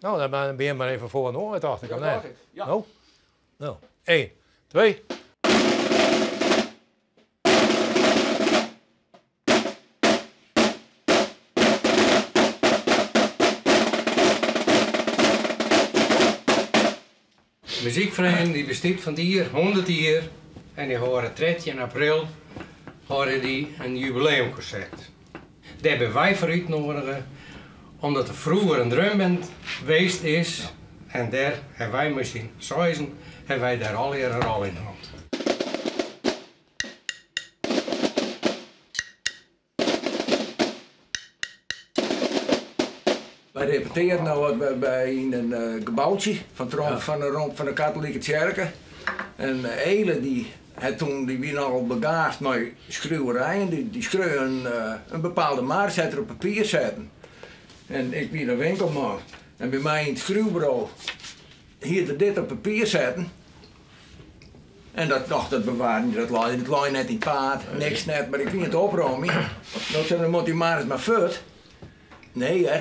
Nou, dan ben je maar even voor en over, dacht ik. Ja, ja. Nou, 1, 2. De muziekvereniging die bestaat van die hier 100 jaar en die horen 13 april horen die een jubileumconcert. Daar hebben wij voor uitnodigen omdat er vroeger een drumband geweest is en daar hebben wij misschien zuizen, hebben wij daar al een rol in gehad. Wij repeteren nou bij een gebouwtje van de katholieke kerken. En Ele die wie al begaafd met schreeuwerijen, die schreeuwen een bepaalde maarzetter op papier zetten. En ik wie de winkelman. En bij mij in het schreeuwbureau hier dit op papier zetten. En dat bewaren, dat lag net in paard, niks net, maar ik vind het opruimen. Dan moet hij maar eens maar voort. Nee hè.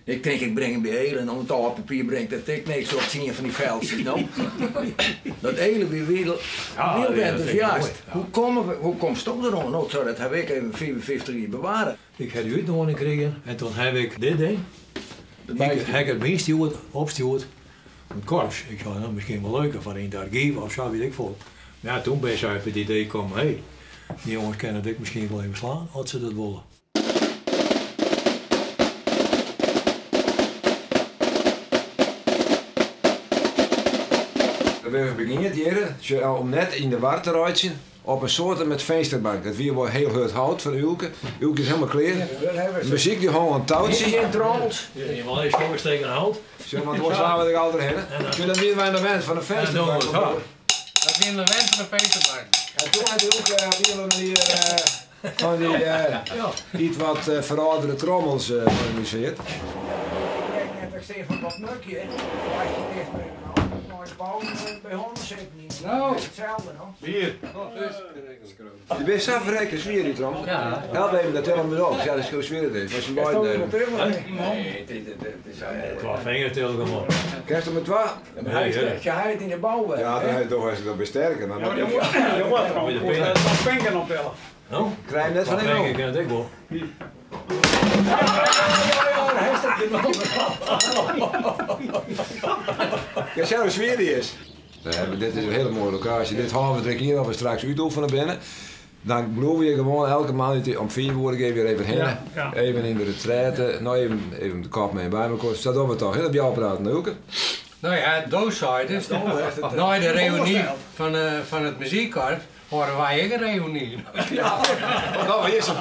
Ik denk ik breng hem bij Ele en om het al papier brengt dat ik niks op zien van die veldjes. Nou. Dat Ele weer enthousiast. Hoe komt het op de rond? Nou, dat heb ik even 55 jaar bewaren. Ik heb die uitnodiging gekregen en toen heb ik dit ding. Ik heb het meestuurd, opgestuurd. Een korps. Ik zei, nou, misschien wel leuker van in het archief of zo, weet ik veel. Maar ja, toen ben je uit het idee gekomen, hey, die jongens kunnen dit misschien wel even slaan, als ze dat willen. We beginnen hier om net in de war te rijden op een soort met vensterbank. Dat weer wel heel hard hout van Ulke. Ulke is helemaal klaar. De muziek die gewoon een touwtje. Geen trommels. Je mag eens gewoon steken hout. Zeg maar, hoe slaan we er altijd heen? Kun je dat weer aan de wens van de vensterbank? Dat is in de wens van de vensterbank. En toen had Ulke hier van die iets wat verouderde trommels georganiseerd. Ik zeg van dat mukje, bij honden zit niet. Nou. Hetzelfde nog. Hier. Je bent zelf verrekken, zweer die trommel. Ja. Help even, dat tellen we op. Ja, dat is gewoon zweer dit. Was je mooi nemen. Twee vingers tillen gewoon. Krijg je met wat? Je huid in de bouw. Ja, dan heb je toch eens dat besterken. Dan Je penken opbellen. Nou, krijg je net van denk hem. ik het ik wel. Ja, zelfs weer die is. Dit is een hele mooie locatie. Dit halve drie keer als we straks uitoefenen binnen. Dan beloven je gewoon elke maand om 4 uur weer even heen. Ja, ja. Even in de retraite. Nou even de kop mee bij elkaar. Staat op het toch? Heb je al praten, Ulke? Nou ja, doorzijders. Na de reunie van het muziekkorps horen wij ook een reunie. Ja, nou, eerst.